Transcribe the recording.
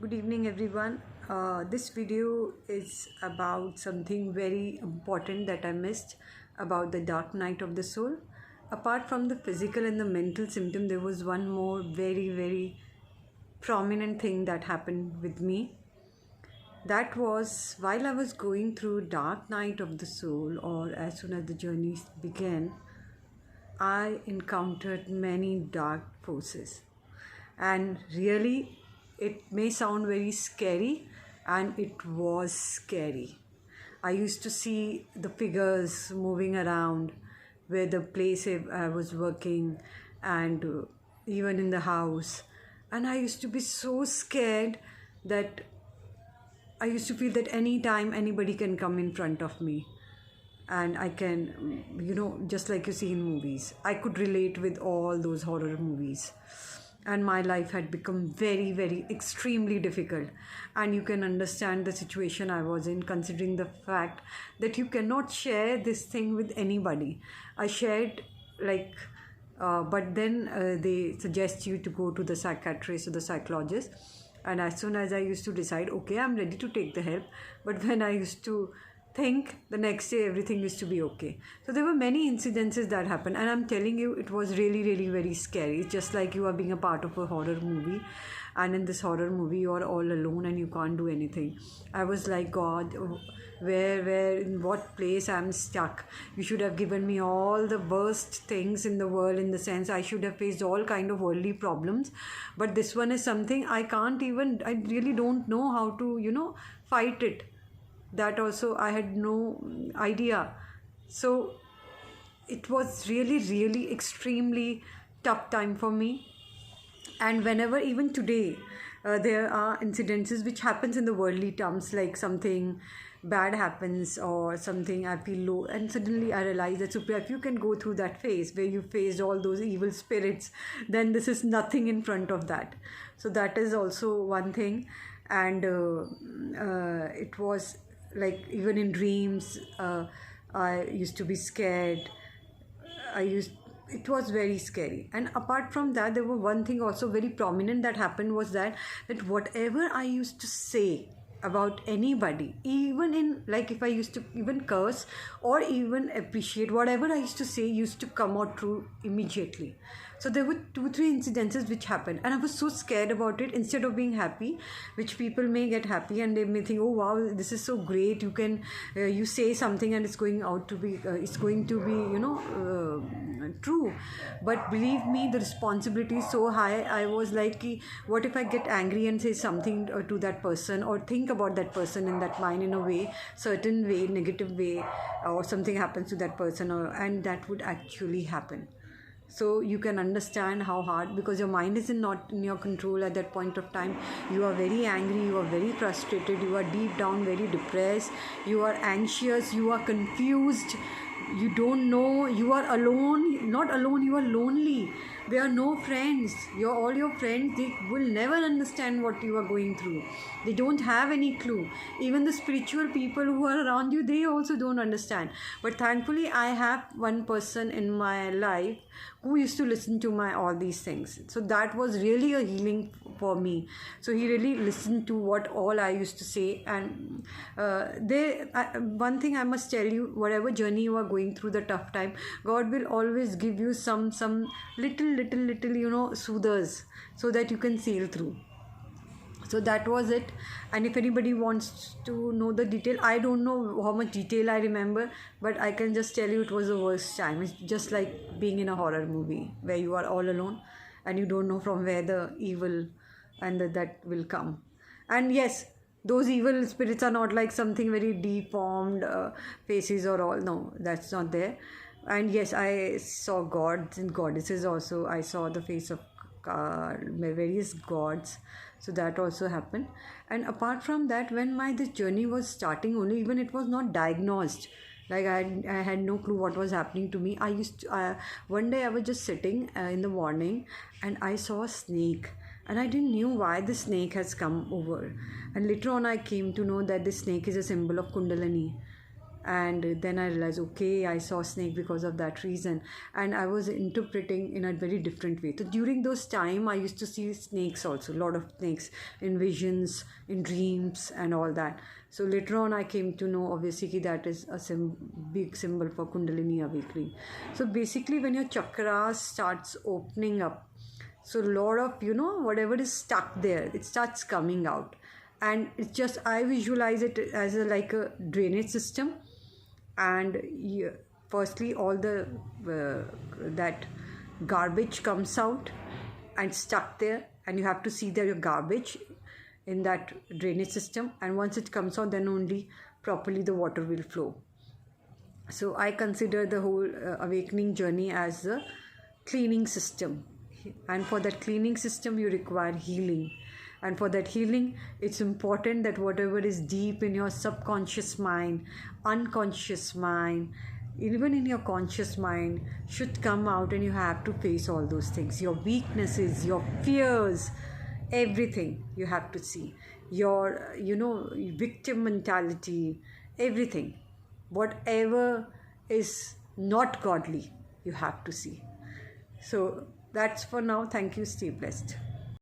Good evening, everyone. This video is about something very important that I missed about the dark night of the soul. Apart from the physical and the mental symptom, there was one more very prominent thing that happened with me. That was while I was going through dark night of the soul, or as soon as the journey began, I encountered many dark forces. And really, it may sound very scary, and it was scary. I used to see the figures moving around where the place I was working, and even in the house. And I used to be so scared that I used to feel that anytime anybody can come in front of me and I can, just like you see in movies. I could relate with all those horror movies. And my life had become very extremely difficult. And you can understand the situation I was in, considering the fact that you cannot share this thing with anybody. I shared but then they suggest you to go to the psychiatrist or the psychologist. And as soon as I used to decide, okay, I'm ready to take the help, but when I used to think, the next day everything used to be okay. So there were many incidences that happened, and I'm telling you, it was really very scary. It's just like you are being a part of a horror movie, and in this horror movie you are all alone and you can't do anything. I was like, God, where in what place I'm stuck? You should have given me all the worst things in the world, in the sense I should have faced all kind of worldly problems, but this one is something I really don't know how to fight it. That also I had no idea. So it was really extremely tough time for me. And whenever, even today, there are incidences which happens in the worldly terms, like something bad happens or something, I feel low, and suddenly I realize that if you can go through that phase where you faced all those evil spirits, then this is nothing in front of that. So that is also one thing. And it was like, even in dreams, I used to be scared. It was very scary. And apart from that, there were one thing also very prominent that happened, was that whatever I used to say about anybody, even in, like, if I used to even curse or even appreciate, whatever I used to say used to come out true immediately. So there were 2-3 incidences which happened, and I was so scared about it. Instead of being happy, which people may get happy and they may think, oh wow, this is so great, you can you say something and it's going to be true. But believe me, the responsibility is so high. I was like, what if I get angry and say something to that person, or think about that person in that mind in a way, certain way, negative way, or something happens to that person, and that would actually happen. So you can understand how hard, because your mind is not in your control at that point of time. You are very angry, you are very frustrated, you are deep down very depressed, you are anxious, you are confused, you don't know, you are alone. Not alone, you are lonely. There are no friends. All your friends, they will never understand what you are going through. They don't have any clue. Even the spiritual people who are around you, they also don't understand. But thankfully, I have one person in my life who used to listen to my all these things. So that was really a healing for me. So he really listened to what all I used to say. And one thing I must tell you, whatever journey you are going through, the tough time, God will always give you some little soothers, so that you can sail through. So that was it. And if anybody wants to know the detail, I don't know how much detail I remember, but I can just tell you it was the worst time. It's just like being in a horror movie where you are all alone and you don't know from where the evil and that will come. And yes, those evil spirits are not like something very deformed faces or all. No, that's not there. And yes, I saw gods and goddesses also. I saw the face of various gods. So that also happened. And apart from that, when this journey was starting only, even it was not diagnosed. Like I had no clue what was happening to me. One day I was just sitting in the morning, and I saw a snake. And I didn't know why the snake has come over. And later on I came to know that the snake is a symbol of Kundalini. And then I realized, okay, I saw snake because of that reason, and I was interpreting in a very different way. So during those time I used to see snakes also, a lot of snakes in visions, in dreams and all that. So later on I came to know, obviously, that is a big symbol for Kundalini awakening. So basically when your chakras starts opening up, so a lot of, whatever is stuck there, it starts coming out. And it's just, I visualize it as like a drainage system. And firstly all the that garbage comes out and stuck there, and you have to see there your garbage in that drainage system, and once it comes out, then only properly the water will flow. So I consider the whole awakening journey as a cleaning system, and for that cleaning system you require healing. And for that healing, it's important that whatever is deep in your subconscious mind, unconscious mind, even in your conscious mind, should come out, and you have to face all those things. Your weaknesses, your fears, everything you have to see. Your, victim mentality, everything. Whatever is not godly, you have to see. So that's for now. Thank you. Stay blessed.